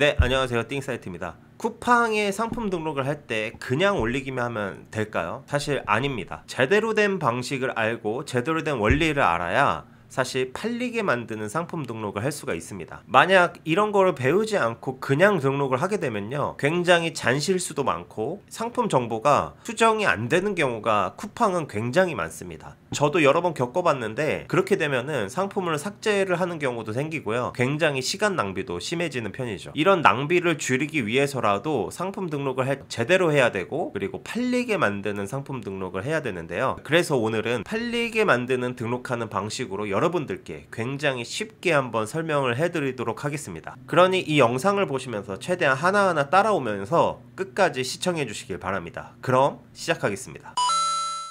네, 안녕하세요. 띵사이트입니다. 쿠팡에 상품 등록을 할 때 그냥 올리기만 하면 될까요? 사실 아닙니다. 제대로 된 방식을 알고 제대로 된 원리를 알아야 사실 팔리게 만드는 상품 등록을 할 수가 있습니다. 만약 이런 거를 배우지 않고 그냥 등록을 하게 되면요, 굉장히 잔실수도 많고 상품 정보가 수정이 안 되는 경우가 쿠팡은 굉장히 많습니다. 저도 여러 번 겪어봤는데 그렇게 되면은 상품을 삭제를 하는 경우도 생기고요, 굉장히 시간 낭비도 심해지는 편이죠. 이런 낭비를 줄이기 위해서라도 상품 등록을 제대로 해야 되고, 그리고 팔리게 만드는 상품 등록을 해야 되는데요, 그래서 오늘은 팔리게 만드는 등록하는 방식으로 여러분들께 굉장히 쉽게 한번 설명을 해드리도록 하겠습니다. 그러니 이 영상을 보시면서 최대한 하나하나 따라오면서 끝까지 시청해 주시길 바랍니다. 그럼 시작하겠습니다.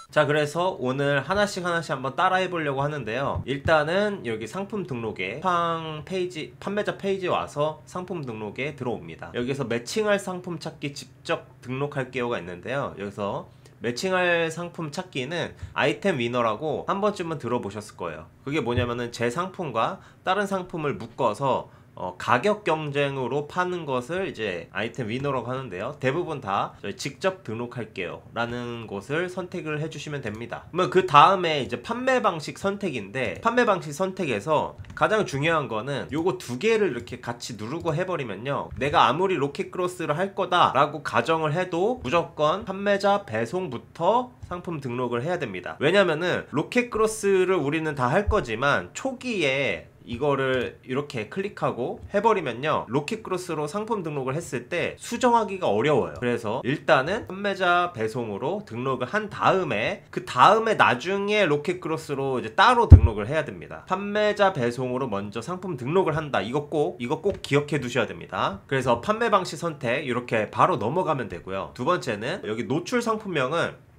자, 그래서 오늘 하나씩 한번 따라해 보려고 하는데요, 일단은 여기 상품 등록에 쿠팡 페이지, 판매자 페이지에 와서 상품 등록에 들어옵니다. 여기서 매칭할 상품 찾기 직접 등록할게요가 있는데요, 여기서 매칭할 상품 찾기는 아이템 위너라고 한 번쯤은 들어보셨을 거예요. 그게 뭐냐면은 제 상품과 다른 상품을 묶어서 가격 경쟁으로 파는 것을 이제 아이템 위너라고 하는데요, 대부분 다 직접 등록할게요 라는 곳을 선택을 해주시면 됩니다. 그러면 그 다음에 이제 판매 방식 선택인데, 판매 방식 선택에서 가장 중요한 거는 요거 두 개를 이렇게 같이 누르고 해버리면요, 내가 아무리 로켓크로스를 할 거다 라고 가정을 해도 무조건 판매자 배송부터 상품 등록을 해야 됩니다. 왜냐면은 로켓크로스를 우리는 다 할 거지만 초기에 이거를 이렇게 클릭하고 해버리면요, 로켓크로스로 상품 등록을 했을 때 수정하기가 어려워요. 그래서 일단은 판매자 배송으로 등록을 한 다음에, 그 다음에 나중에 로켓크로스로 이제 따로 등록을 해야 됩니다. 판매자 배송으로 먼저 상품 등록을 한다, 이거 꼭 기억해 두셔야 됩니다. 그래서 판매 방식 선택 이렇게 바로 넘어가면 되고요. 두 번째는 여기 노출 상품명은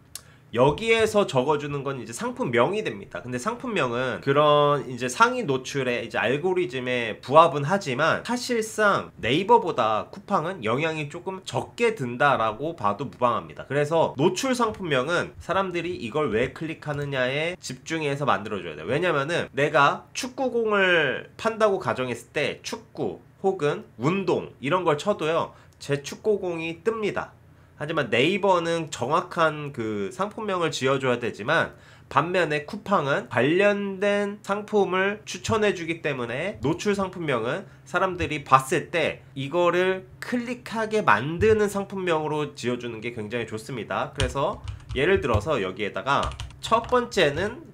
여기에서 적어주는 건 이제 상품명이 됩니다. 근데 상품명은 그런 이제 상위 노출의 이제 알고리즘에 부합은 하지만 사실상 네이버보다 쿠팡은 영향이 조금 적게 든다라고 봐도 무방합니다. 그래서 노출 상품명은 사람들이 이걸 왜 클릭하느냐에 집중해서 만들어줘야 돼요. 왜냐면은 내가 축구공을 판다고 가정했을 때 축구 혹은 운동 이런 걸 쳐도요, 제 축구공이 뜹니다. 하지만 네이버는 정확한 그 상품명을 지어줘야 되지만, 반면에 쿠팡은 관련된 상품을 추천해주기 때문에 노출 상품명은 사람들이 봤을 때 이거를 클릭하게 만드는 상품명으로 지어주는 게 굉장히 좋습니다. 그래서 예를 들어서 여기에다가 첫 번째는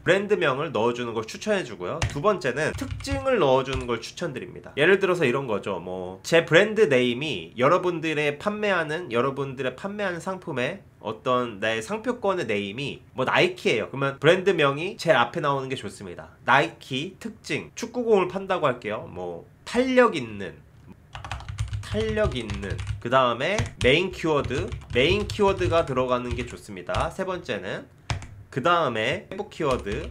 브랜드명을 넣어주는 걸 추천해주고요, 두 번째는 특징을 넣어주는 걸 추천드립니다. 예를 들어서 이런 거죠. 뭐 제 브랜드 네임이 여러분들의 판매하는 상품의 어떤 나의 상표권의 네임이 뭐 나이키예요. 그러면 브랜드명이 제일 앞에 나오는 게 좋습니다. 나이키 특징, 축구공을 판다고 할게요. 뭐 탄력 있는, 그 다음에 메인 키워드가 들어가는 게 좋습니다. 세 번째는 그 다음에 세부 키워드,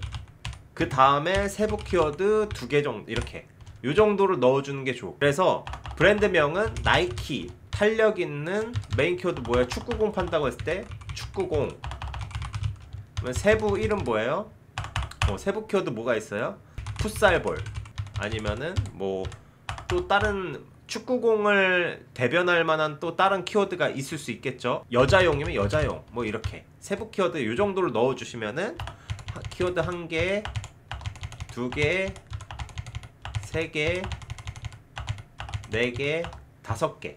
그 다음에 세부 키워드 2개 정도, 이렇게 요 정도를 넣어주는 게 좋고, 그래서 브랜드명은 나이키, 탄력 있는, 메인 키워드 뭐예요? 축구공 판다고 했을 때 축구공. 그러면 세부 이름 뭐예요? 세부 키워드 뭐가 있어요? 풋살볼, 아니면은 뭐 또 다른 축구공을 대변할 만한 또 다른 키워드가 있을 수 있겠죠. 여자용이면 여자용, 뭐 이렇게 세부 키워드 요 정도를 넣어주시면은 키워드 1개, 2개, 3개, 4개, 5개,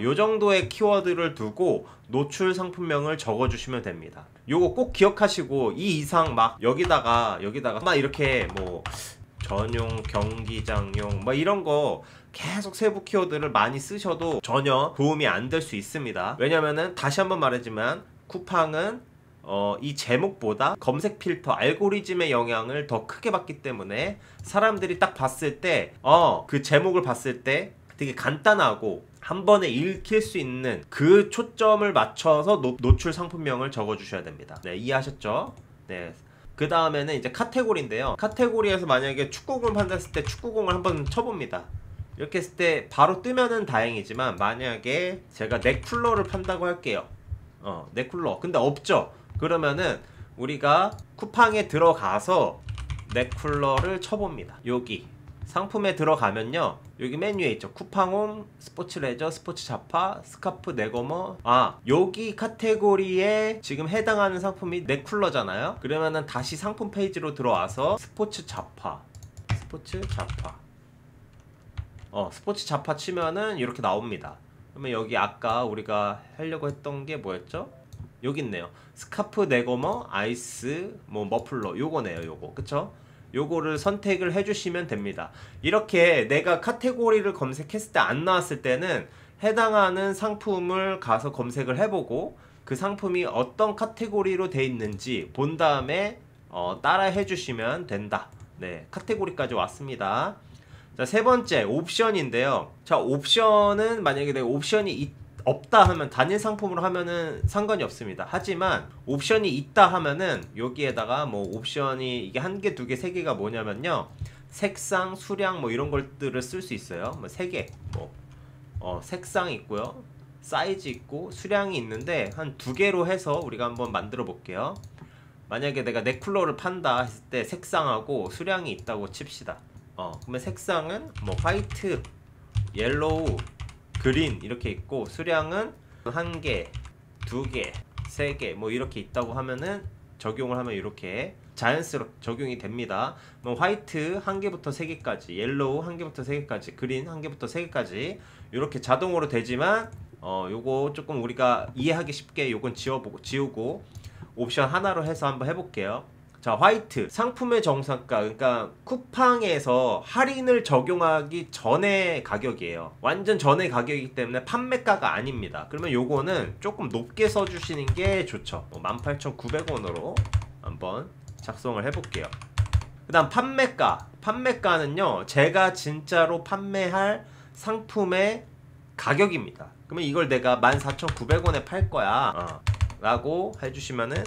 요 정도의 키워드를 두고 노출 상품명을 적어주시면 됩니다. 요거 꼭 기억하시고, 이 이상 막 여기다가 막 이렇게 뭐 전용, 경기장용 뭐 이런 거 계속 세부 키워드를 많이 쓰셔도 전혀 도움이 안 될 수 있습니다. 왜냐면은 다시 한번 말하지만 쿠팡은 이 제목보다 검색 필터, 알고리즘의 영향을 더 크게 받기 때문에 사람들이 딱 봤을 때 그 제목을 봤을 때 되게 간단하고 한 번에 읽힐 수 있는 그 초점을 맞춰서 노출 상품명을 적어주셔야 됩니다. 네, 이해하셨죠? 네. 그 다음에는 이제 카테고리인데요, 카테고리에서 만약에 축구공을 판다했을 때 축구공을 한번 쳐봅니다. 이렇게 했을 때 바로 뜨면은 다행이지만, 만약에 제가 넥쿨러를 판다고 할게요. 넥쿨러 근데 없죠? 그러면은 우리가 쿠팡에 들어가서 넥쿨러를 쳐봅니다. 여기 상품에 들어가면요, 여기 메뉴에 있죠. 쿠팡홈, 스포츠 레저, 스포츠 자파, 스카프 네거머. 여기 카테고리에 지금 해당하는 상품이 넥쿨러잖아요. 그러면은 다시 상품 페이지로 들어와서 스포츠 자파 스포츠 자파 치면은 이렇게 나옵니다. 그러면 여기 아까 우리가 하려고 했던 게 뭐였죠? 여기 있네요. 스카프 네거머 아이스 머플러, 요거네요. 요거, 그쵸? 요거를 선택을 해주시면 됩니다. 이렇게 내가 카테고리를 검색했을 때 안 나왔을 때는 해당하는 상품을 가서 검색을 해보고 그 상품이 어떤 카테고리로 돼 있는지 본 다음에 따라 해주시면 된다. 네, 카테고리까지 왔습니다. 자, 세 번째 옵션인데요. 자, 옵션은 만약에 내가 옵션이 없다 하면, 단일 상품으로 하면은 상관이 없습니다. 하지만 옵션이 있다 하면은 여기에다가 뭐 옵션이 이게 한 개, 두 개, 세 개가 뭐냐면요, 색상, 수량 뭐 이런 것들을 쓸 수 있어요. 뭐 세 개, 색상 있고요, 사이즈 있고, 수량이 있는데 한 두 개로 해서 우리가 한번 만들어 볼게요. 만약에 내가 넥쿨러를 판다 했을 때 색상하고 수량이 있다고 칩시다. 그러면 색상은 뭐 화이트, 옐로우, 그린 이렇게 있고, 수량은 한 개, 두 개, 세 개 뭐 이렇게 있다고 하면은 적용을 하면 이렇게 자연스럽게 적용이 됩니다. 뭐 화이트 한 개부터 세 개까지, 옐로우 한 개부터 세 개까지, 그린 한 개부터 세 개까지 이렇게 자동으로 되지만 요거 조금 우리가 이해하기 쉽게 요건 지우고 옵션 하나로 해서 한번 해볼게요. 자, 화이트 상품의 정상가, 그러니까 쿠팡에서 할인을 적용하기 전에 가격이에요. 완전 전에 가격이기 때문에 판매가가 아닙니다. 그러면 요거는 조금 높게 써주시는 게 좋죠. 18,900원으로 한번 작성을 해볼게요. 그 다음 판매가는요, 제가 진짜로 판매할 상품의 가격입니다. 그러면 이걸 내가 14,900원에 팔 거야 라고 해주시면은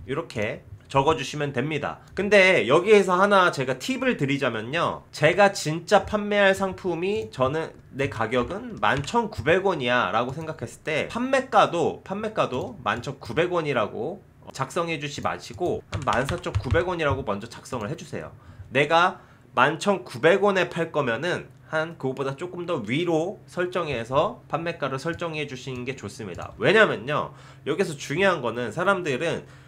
이렇게 적어주시면 됩니다. 근데 여기에서 하나 제가 팁을 드리자면요, 제가 진짜 판매할 상품이, 저는 내 가격은 11,900원이야 라고 생각했을 때 판매가도 11,900원이라고 작성해 주시 마시고 한 14,900원이라고 먼저 작성을 해주세요. 내가 11,900원에 팔 거면은 한 그거보다 조금 더 위로 설정해서 판매가를 설정해 주시는 게 좋습니다. 왜냐면요, 여기서 중요한 거는 사람들은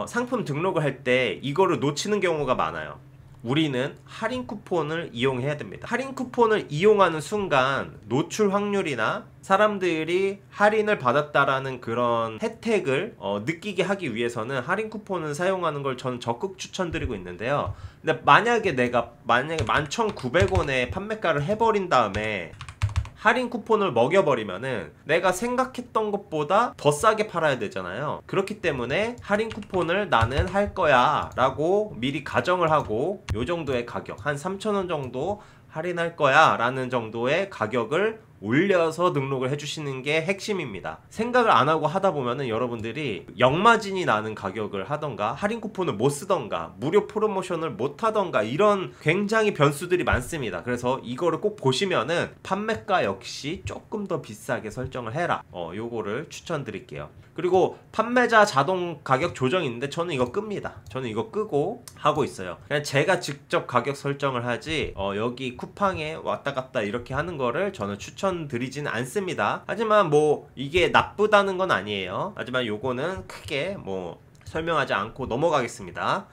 상품 등록을 할 때 이거를 놓치는 경우가 많아요. 우리는 할인 쿠폰을 이용해야 됩니다. 할인 쿠폰을 이용하는 순간 노출 확률이나 사람들이 할인을 받았다라는 그런 혜택을 느끼게 하기 위해서는 할인 쿠폰을 사용하는 걸 저는 적극 추천드리고 있는데요. 근데 만약에 11,900원에 판매가를 해버린 다음에 할인 쿠폰을 먹여버리면은 내가 생각했던 것보다 더 싸게 팔아야 되잖아요. 그렇기 때문에 할인 쿠폰을 나는 할 거야 라고 미리 가정을 하고, 요 정도의 가격, 한 3,000원 정도 할인할 거야 라는 정도의 가격을 올려서 등록을 해주시는 게 핵심입니다. 생각을 안 하고 하다 보면은 여러분들이 역마진이 나는 가격을 하던가, 할인 쿠폰을 못 쓰던가, 무료 프로모션을 못 하던가, 이런 굉장히 변수들이 많습니다. 그래서 이거를 꼭 보시면은 판매가 역시 조금 더 비싸게 설정을 해라, 요거를 추천드릴게요. 그리고 판매자 자동 가격 조정이 있는데 저는 이거 끕니다. 저는 이거 끄고 하고 있어요. 그냥 제가 직접 가격 설정을 하지 여기 쿠팡에 왔다 갔다 이렇게 하는 거를 저는 추천드리진 않습니다. 하지만 뭐 이게 나쁘다는 건 아니에요. 하지만 요거는 크게 뭐 설명하지 않고 넘어가겠습니다.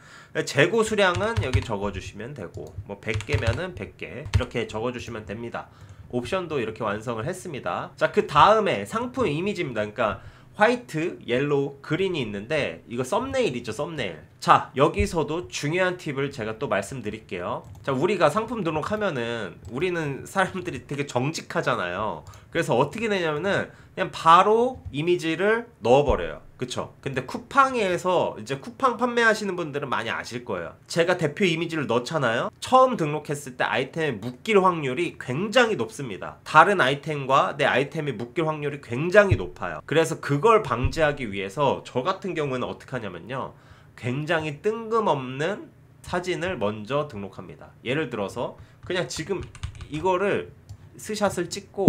재고 수량은 여기 적어주시면 되고, 뭐 100개면은 100개 이렇게 적어주시면 됩니다. 옵션도 이렇게 완성을 했습니다. 자, 그 다음에 상품 이미지입니다. 그러니까 화이트, 옐로우, 그린이 있는데 이거 썸네일이죠, 썸네일. 자, 여기서도 중요한 팁을 제가 또 말씀드릴게요. 자, 우리가 상품 등록하면은 우리는 사람들이 되게 정직하잖아요. 그래서 어떻게 되냐면은 그냥 바로 이미지를 넣어버려요. 그쵸? 근데 쿠팡에서 이제 쿠팡 판매하시는 분들은 많이 아실 거예요. 제가 대표 이미지를 넣잖아요. 처음 등록했을 때 아이템에 묶일 확률이 굉장히 높습니다. 다른 아이템과 내 아이템이 묶일 확률이 굉장히 높아요. 그래서 그걸 방지하기 위해서 저 같은 경우는 어떻게 하냐면요, 굉장히 뜬금없는 사진을 먼저 등록합니다. 예를 들어서 그냥 지금 이거를 스샷을 찍고,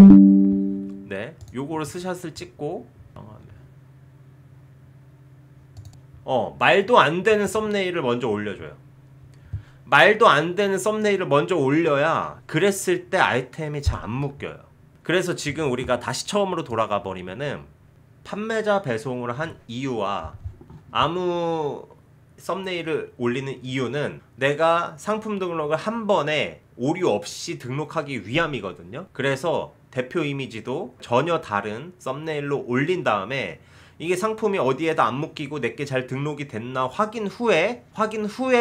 네, 요거를 스샷을 찍고 말도 안 되는 썸네일을 먼저 올려줘요. 말도 안 되는 썸네일을 먼저 올려야 그랬을 때 아이템이 잘 안 묶여요. 그래서 지금 우리가 다시 처음으로 돌아가 버리면은 판매자 배송을 한 이유와 아무 썸네일을 올리는 이유는 내가 상품 등록을 한 번에 오류 없이 등록하기 위함이거든요. 그래서 대표 이미지도 전혀 다른 썸네일로 올린 다음에 이게 상품이 어디에다 안 묶이고 내게 잘 등록이 됐나 확인 후에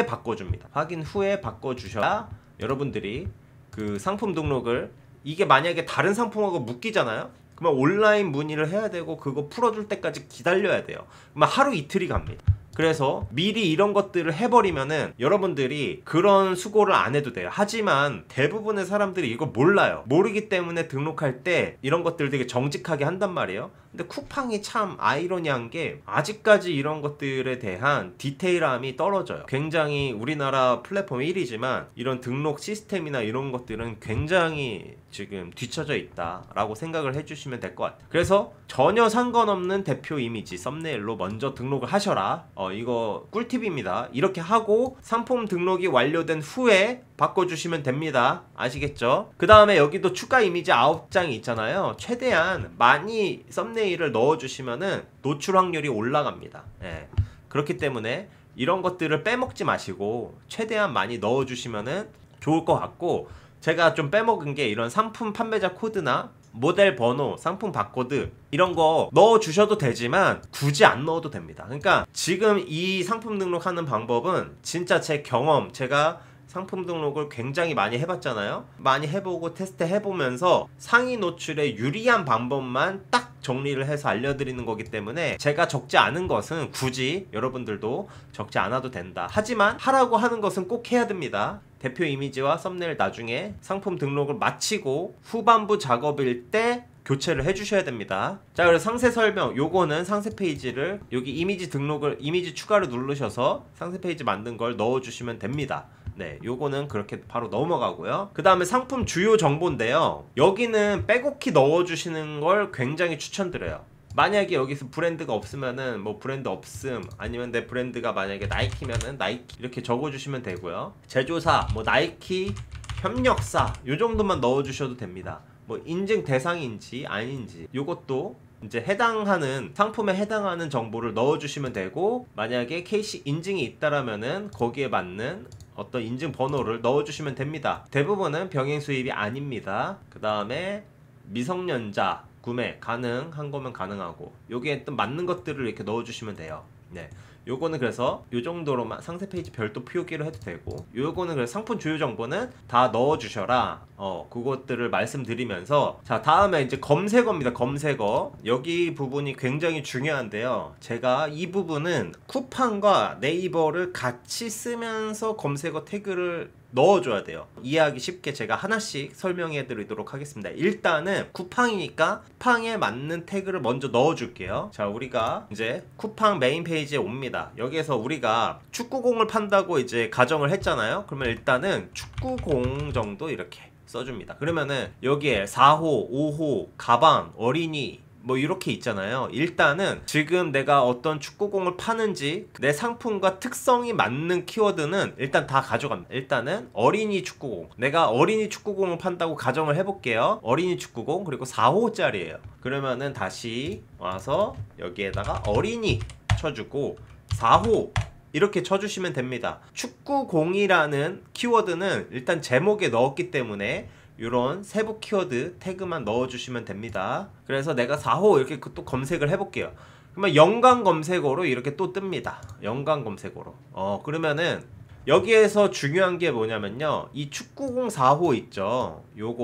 바꿔줍니다. 확인 후에 바꿔주셔야 여러분들이 그 상품 등록을, 이게 만약에 다른 상품하고 묶이잖아요. 그러면 온라인 문의를 해야 되고 그거 풀어줄 때까지 기다려야 돼요. 그러면 하루 이틀이 갑니다. 그래서 미리 이런 것들을 해버리면은 여러분들이 그런 수고를 안 해도 돼요. 하지만 대부분의 사람들이 이거 몰라요. 모르기 때문에 등록할 때 이런 것들 되게 정직하게 한단 말이에요. 근데 쿠팡이 참 아이러니한 게 아직까지 이런 것들에 대한 디테일함이 떨어져요. 굉장히 우리나라 플랫폼 1위지만 이런 등록 시스템이나 이런 것들은 굉장히 지금 뒤처져 있다라고 생각을 해주시면 될 것 같아요. 그래서 전혀 상관없는 대표 이미지 썸네일로 먼저 등록을 하셔라. 이거 꿀팁입니다. 이렇게 하고 상품 등록이 완료된 후에 바꿔주시면 됩니다. 아시겠죠? 그 다음에 여기도 추가 이미지 9장이 있잖아요. 최대한 많이 썸네일을 넣어주시면은 노출 확률이 올라갑니다. 예. 그렇기 때문에 이런 것들을 빼먹지 마시고 최대한 많이 넣어주시면은 좋을 것 같고, 제가 좀 빼먹은 게 이런 상품 판매자 코드나 모델 번호, 상품 바코드 이런 거 넣어주셔도 되지만 굳이 안 넣어도 됩니다. 그러니까 지금 이 상품 등록하는 방법은 진짜 제 경험, 제가 상품 등록을 굉장히 많이 해봤잖아요. 많이 해보고 테스트 해보면서 상위 노출에 유리한 방법만 딱 정리를 해서 알려드리는 거기 때문에 제가 적지 않은 것은 굳이 여러분들도 적지 않아도 된다. 하지만 하라고 하는 것은 꼭 해야 됩니다. 대표 이미지와 썸네일 나중에 상품 등록을 마치고 후반부 작업일 때 교체를 해주셔야 됩니다. 자, 그래서 상세 설명, 요거는 상세 페이지를 여기 이미지 등록을, 이미지 추가를 누르셔서 상세 페이지 만든 걸 넣어주시면 됩니다. 네, 요거는 그렇게 바로 넘어가고요. 그 다음에 상품 주요 정보인데요. 여기는 빼곡히 넣어주시는 걸 굉장히 추천드려요. 만약에 여기서 브랜드가 없으면은 뭐 브랜드 없음, 아니면 내 브랜드가 만약에 나이키면은 나이키 이렇게 적어주시면 되고요. 제조사, 뭐 나이키 협력사 요 정도만 넣어주셔도 됩니다. 뭐 인증 대상인지 아닌지 요것도 이제 해당하는 상품에 해당하는 정보를 넣어주시면 되고, 만약에 KC 인증이 있다라면은 거기에 맞는 어떤 인증 번호를 넣어주시면 됩니다. 대부분은 병행 수입이 아닙니다. 그 다음에 미성년자 구매 가능한 거면 가능하고, 여기에 또 맞는 것들을 이렇게 넣어주시면 돼요. 네, 요거는 그래서 요 정도로만 상세 페이지 별도 표기를 해도 되고, 요거는 그래서 상품 주요 정보는 다 넣어주셔라. 그것들을 말씀드리면서, 자, 다음에 이제 검색어입니다. 검색어. 여기 부분이 굉장히 중요한데요. 제가 이 부분은 쿠팡과 네이버를 같이 쓰면서 검색어 태그를 넣어줘야 돼요. 이해하기 쉽게 제가 하나씩 설명해 드리도록 하겠습니다. 일단은 쿠팡이니까 쿠팡에 맞는 태그를 먼저 넣어줄게요. 자, 우리가 이제 쿠팡 메인 페이지에 옵니다. 여기에서 우리가 축구공을 판다고 이제 가정을 했잖아요. 그러면 일단은 축구공 정도 이렇게 써줍니다. 그러면은 여기에 4호, 5호, 가방, 어린이 뭐 이렇게 있잖아요. 일단은 지금 내가 어떤 축구공을 파는지 내 상품과 특성이 맞는 키워드는 일단 다 가져갑니다. 일단은 어린이 축구공, 내가 어린이 축구공을 판다고 가정을 해볼게요. 어린이 축구공, 그리고 4호짜리예요. 그러면은 다시 와서 여기에다가 어린이 쳐주고 4호 이렇게 쳐주시면 됩니다. 축구공이라는 키워드는 일단 제목에 넣었기 때문에 이런 세부 키워드 태그만 넣어주시면 됩니다. 그래서 내가 4호 이렇게 또 검색을 해볼게요. 그러면 연관 검색어로 이렇게 또 뜹니다. 연관 검색어로. 그러면은 여기에서 중요한 게 뭐냐면요, 이 축구공 4호 있죠. 요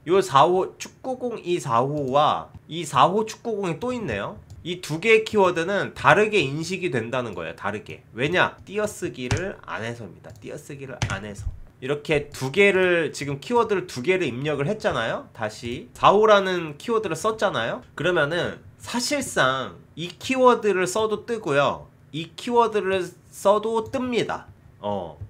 4호 축구공 이 4호와 이 4호 축구공이 또 있네요. 이 두 개의 키워드는 다르게 인식이 된다는 거예요. 다르게. 왜냐? 띄어쓰기를 안 해서입니다. 띄어쓰기를 안 해서. 이렇게 두 개를, 지금 키워드를 두 개를 입력을 했잖아요. 다시 4호라는 키워드를 썼잖아요. 그러면은 사실상 이 키워드를 써도 뜨고요, 이 키워드를 써도 뜹니다.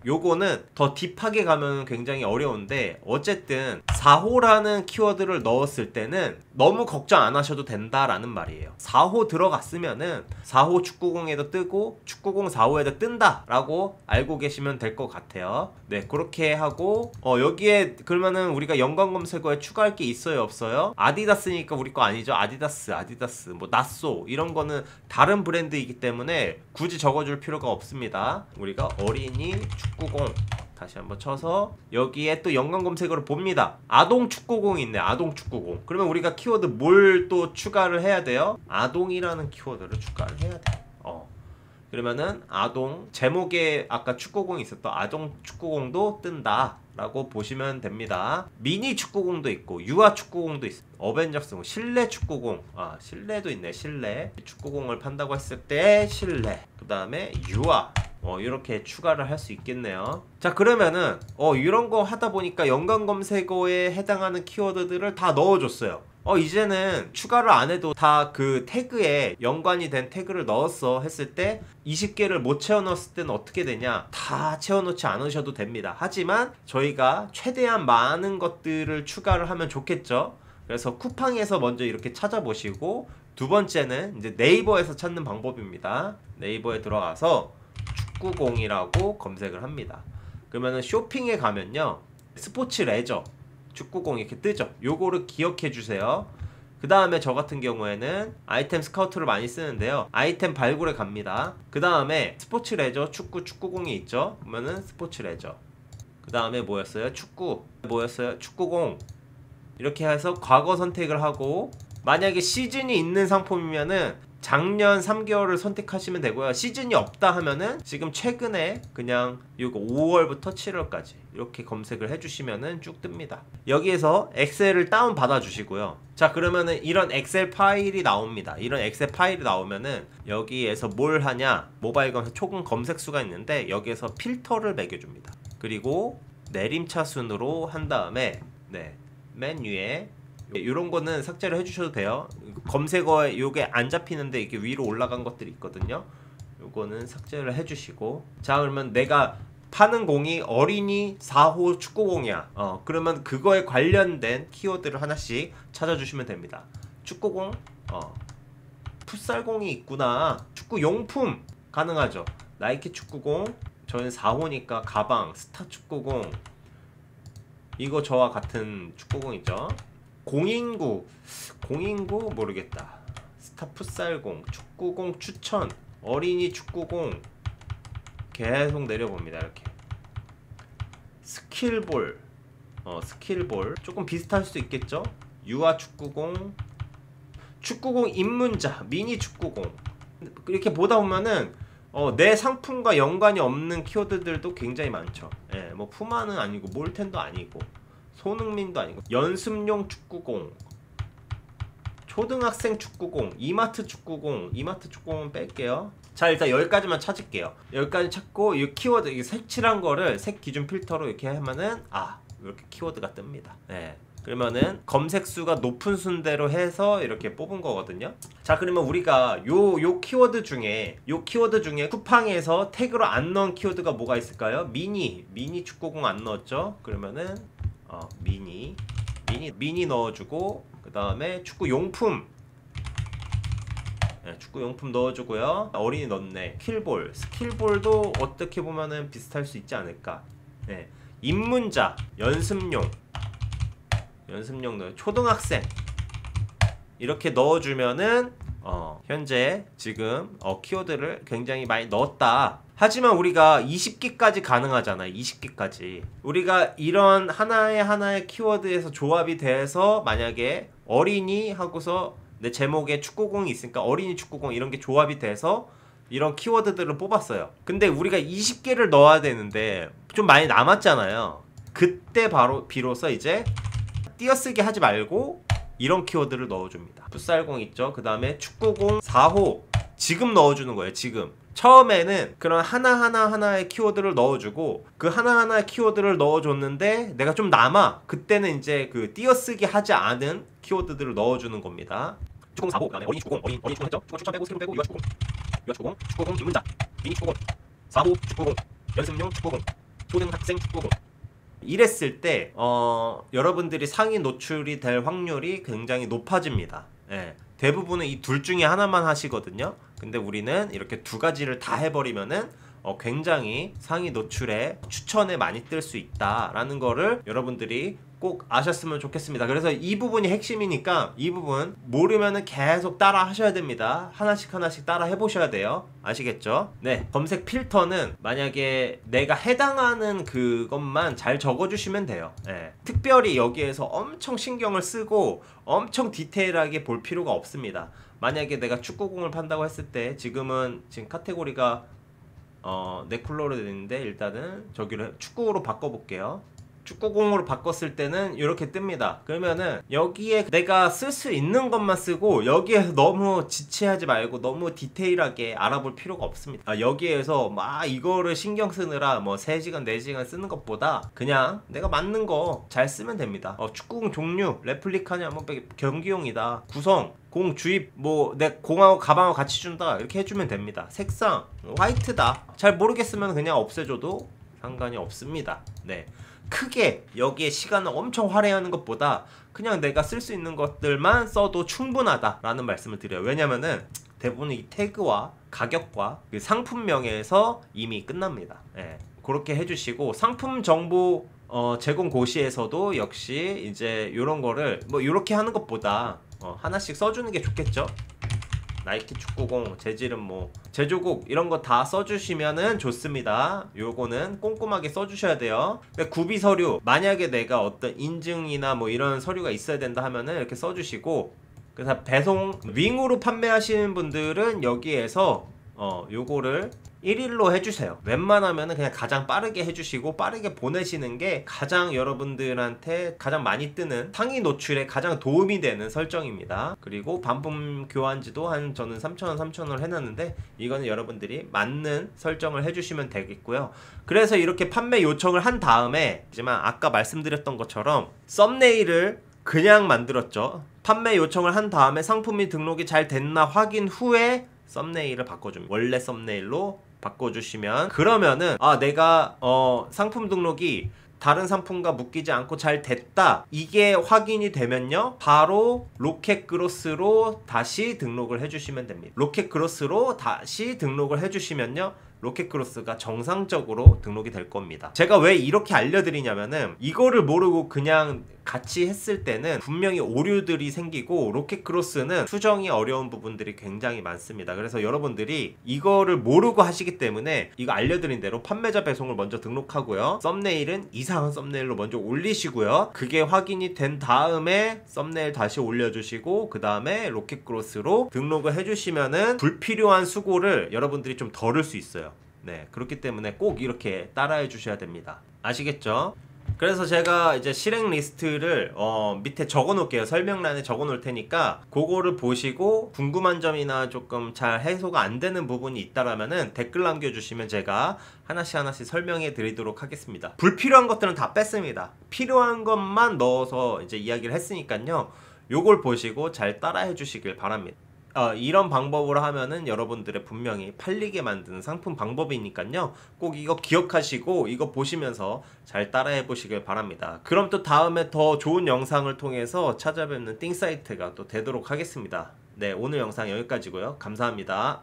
요거는 더 딥하게 가면 굉장히 어려운데 어쨌든 4호라는 키워드를 넣었을 때는 너무 걱정 안 하셔도 된다라는 말이에요. 4호 들어갔으면은 4호 축구공에도 뜨고 축구공 4호에도 뜬다 라고 알고 계시면 될 것 같아요. 네, 그렇게 하고 여기에 그러면은 우리가 연관 검색어에 추가할 게 있어요 없어요? 아디다스니까 우리 거 아니죠. 아디다스 뭐 나쏘 이런 거는 다른 브랜드이기 때문에 굳이 적어줄 필요가 없습니다. 우리가 어린이 축구공 다시 한번 쳐서 여기에 또 연관 검색어를 봅니다. 아동 축구공이 있네. 아동 축구공. 그러면 우리가 키워드 뭘 또 추가를 해야 돼요? 아동이라는 키워드를 추가를 해야 돼. 그러면은 아동 제목에 아까 축구공이 있었던 아동 축구공도 뜬다 라고 보시면 됩니다. 미니 축구공도 있고 유아 축구공도 있어. 어벤져스 실내 축구공, 실내도 있네. 실내 축구공을 판다고 했을 때 실내, 그 다음에 유아 이렇게 추가를 할 수 있겠네요. 자, 그러면은 이런 거 하다 보니까 연관 검색어에 해당하는 키워드들을 다 넣어줬어요. 이제는 추가를 안 해도 다 그 태그에 연관이 된 태그를 넣었어 했을 때 20개를 못 채워넣었을 때는 어떻게 되냐? 다 채워놓지 않으셔도 됩니다. 하지만 저희가 최대한 많은 것들을 추가를 하면 좋겠죠. 그래서 쿠팡에서 먼저 이렇게 찾아보시고, 두 번째는 이제 네이버에서 찾는 방법입니다. 네이버에 들어가서 축구공이라고 검색을 합니다. 그러면은 쇼핑에 가면요, 스포츠 레저 축구공 이렇게 뜨죠. 요거를 기억해 주세요. 그 다음에 저 같은 경우에는 아이템 스카우트를 많이 쓰는데요, 아이템 발굴에 갑니다. 그 다음에 스포츠 레저 축구공이 있죠. 그러면은 스포츠 레저, 그 다음에 뭐였어요? 축구공. 이렇게 해서 과거 선택을 하고, 만약에 시즌이 있는 상품이면은 작년 3개월을 선택하시면 되고요. 시즌이 없다 하면은 지금 최근에 그냥 이거 5월부터 7월까지 이렇게 검색을 해주시면은 쭉 뜹니다. 여기에서 엑셀을 다운 받아 주시고요. 자, 그러면은 이런 엑셀 파일이 나옵니다. 이런 엑셀 파일이 나오면은 여기에서 뭘 하냐, 모바일 검색 총 검색 수가 있는데 여기에서 필터를 매겨줍니다. 그리고 내림차순으로 한 다음에 맨 위에 이런 거는 삭제를 해주셔도 돼요. 검색어에 요게 안 잡히는데 이렇게 위로 올라간 것들이 있거든요. 요거는 삭제를 해주시고, 자, 그러면 내가 파는 공이 어린이 4호 축구공이야. 그러면 그거에 관련된 키워드를 하나씩 찾아주시면 됩니다. 축구공, 풋살공이 있구나. 축구용품 가능하죠. 나이키 축구공, 저는 4호니까 가방, 스타 축구공, 이거 저와 같은 축구공 있죠. 공인구 모르겠다. 스타 풋살공, 축구공 추천, 어린이 축구공, 계속 내려봅니다. 이렇게 스킬볼, 스킬볼 조금 비슷할 수도 있겠죠. 유아 축구공, 축구공 입문자, 미니 축구공, 이렇게 보다 보면은 내 상품과 연관이 없는 키워드들도 굉장히 많죠. 뭐 푸마는 아니고 몰텐도 아니고 손흥민도 아니고 연습용 축구공, 초등학생 축구공, 이마트 축구공은 뺄게요. 자, 일단 여기까지만 찾을게요. 여기까지 찾고 이 키워드, 이 색칠한 거를 색 기준 필터로 이렇게 하면은 이렇게 키워드가 뜹니다. 그러면은 검색 수가 높은 순대로 해서 이렇게 뽑은 거거든요. 자, 그러면 우리가 요 키워드 중에 쿠팡에서 태그로 안 넣은 키워드가 뭐가 있을까요? 미니 축구공 안 넣었죠? 그러면은 미니 넣어주고, 그 다음에 축구용품, 축구용품 넣어주고요. 어린이 넣네. 스킬볼도 어떻게 보면은 비슷할 수 있지 않을까. 입문자, 연습용 넣어요. 초등학생 이렇게 넣어주면은 현재 지금 키워드를 굉장히 많이 넣었다. 하지만 우리가 20개까지 가능하잖아요. 20개까지 우리가 이런 하나의 키워드에서 조합이 돼서, 만약에 어린이 하고서 내 제목에 축구공이 있으니까 어린이 축구공 이런 게 조합이 돼서 이런 키워드들을 뽑았어요. 근데 우리가 20개를 넣어야 되는데 좀 많이 남았잖아요. 그때 비로소 이제 띄어쓰기 하지 말고 이런 키워드를 넣어줍니다. 풋살공 있죠. 그 다음에 축구공 4호 지금 넣어주는 거예요. 지금 처음에는 그런 하나의 키워드를 넣어주고, 그 하나하나의 키워드를 넣어줬는데 내가 좀 남아, 그때는 이제 그 띄어쓰기 하지 않은 키워드들을 넣어주는 겁니다. 축구공 4호, 그 다음에 어린이 축구공 했죠. 축구공 추천 빼고 스킬 빼고 유아 축구공, 축구공 입문자, 미니 축구공, 4호 축구공, 연습용 축구공, 초등학생 축구공. 이랬을 때 여러분들이 상위 노출이 될 확률이 굉장히 높아집니다. 예. 대부분은 이 둘 중에 하나만 하시거든요. 근데 우리는 이렇게 두 가지를 다 해버리면은 굉장히 상위 노출에 추천에 많이 뜰 수 있다라는 거를 여러분들이 꼭 아셨으면 좋겠습니다. 그래서 이 부분이 핵심이니까 이 부분 모르면은 계속 따라 하셔야 됩니다. 하나씩 하나씩 따라 해보셔야 돼요. 아시겠죠? 네, 검색 필터는 만약에 내가 해당하는 그것만 잘 적어주시면 돼요. 네. 특별히 여기에서 엄청 신경을 쓰고 엄청 디테일하게 볼 필요가 없습니다. 만약에 내가 축구공을 판다고 했을 때 지금 카테고리가 네쿨러로 되어 있는데 일단은 저기를 축구로 바꿔볼게요. 축구공으로 바꿨을 때는 이렇게 뜹니다. 그러면은 여기에 내가 쓸 수 있는 것만 쓰고 여기에서 너무 지체하지 말고 너무 디테일하게 알아볼 필요가 없습니다. 여기에서 막 이거를 신경 쓰느라 뭐 3시간 4시간 쓰는 것보다 그냥 내가 맞는 거 잘 쓰면 됩니다. 축구공 종류, 레플리카냐, 뭐 경기용이다, 구성, 공 주입, 뭐 내 공하고 가방하고 같이 준다 이렇게 해주면 됩니다. 색상 화이트다 잘 모르겠으면 그냥 없애줘도 상관이 없습니다. 네, 크게 여기에 시간을 엄청 할애하는 것보다 그냥 내가 쓸 수 있는 것들만 써도 충분하다라는 말씀을 드려요. 왜냐면은 대부분 이 태그와 가격과 그 상품명에서 이미 끝납니다. 네, 그렇게 해주시고 상품 정보 제공 고시에서도 역시 이제 이런 거를 뭐 이렇게 하는 것보다 하나씩 써주는 게 좋겠죠. 나이키 축구공 재질은 뭐 제조국 이런 거 다 써주시면은 좋습니다. 요거는 꼼꼼하게 써주셔야 돼요. 구비 서류 만약에 내가 어떤 인증이나 뭐 이런 서류가 있어야 된다 하면은 이렇게 써주시고, 그래서 배송 윙으로 판매하시는 분들은 여기에서 요거를 1일로 해주세요. 웬만하면 그냥 가장 빠르게 해주시고 빠르게 보내시는 게 가장 여러분들한테 가장 많이 뜨는 상위 노출에 가장 도움이 되는 설정입니다. 그리고 반품 교환지도 한 저는 3,000원 3,000원 해놨는데 이거는 여러분들이 맞는 설정을 해주시면 되겠고요. 그래서 이렇게 판매 요청을 한 다음에 하지만 아까 말씀드렸던 것처럼 썸네일을 그냥 만들었죠. 판매 요청을 한 다음에 상품이 등록이 잘 됐나 확인 후에 썸네일을 바꿔줍니다. 원래 썸네일로 바꿔주시면 그러면은 내가 상품 등록이 다른 상품과 묶이지 않고 잘 됐다 이게 확인이 되면요 바로 로켓그로스로 다시 등록을 해주시면 됩니다. 로켓그로스로 다시 등록을 해주시면요 로켓그로스가 정상적으로 등록이 될 겁니다. 제가 왜 이렇게 알려드리냐면은 이거를 모르고 그냥 같이 했을 때는 분명히 오류들이 생기고 로켓크로스는 수정이 어려운 부분들이 굉장히 많습니다. 그래서 여러분들이 이거를 모르고 하시기 때문에 이거 알려드린 대로 판매자 배송을 먼저 등록하고요, 썸네일은 이상한 썸네일로 먼저 올리시고요, 그게 확인이 된 다음에 썸네일 다시 올려주시고 그 다음에 로켓크로스로 등록을 해주시면은 불필요한 수고를 여러분들이 좀 덜을 수 있어요. 네, 그렇기 때문에 꼭 이렇게 따라해 주셔야 됩니다. 아시겠죠? 그래서 제가 이제 실행 리스트를 밑에 적어 놓을게요. 설명란에 적어 놓을 테니까 그거를 보시고 궁금한 점이나 조금 잘 해소가 안 되는 부분이 있다라면은 댓글 남겨주시면 제가 하나씩 설명해 드리도록 하겠습니다. 불필요한 것들은 다 뺐습니다. 필요한 것만 넣어서 이제 이야기를 했으니까요, 요걸 보시고 잘 따라해 주시길 바랍니다. 이런 방법으로 하면은 여러분들의 분명히 팔리게 만드는 상품 방법이니까요, 꼭 이거 기억하시고 이거 보시면서 잘 따라해 보시길 바랍니다. 그럼 또 다음에 더 좋은 영상을 통해서 찾아뵙는 띵사이트가 또 되도록 하겠습니다. 네, 오늘 영상 여기까지고요. 감사합니다.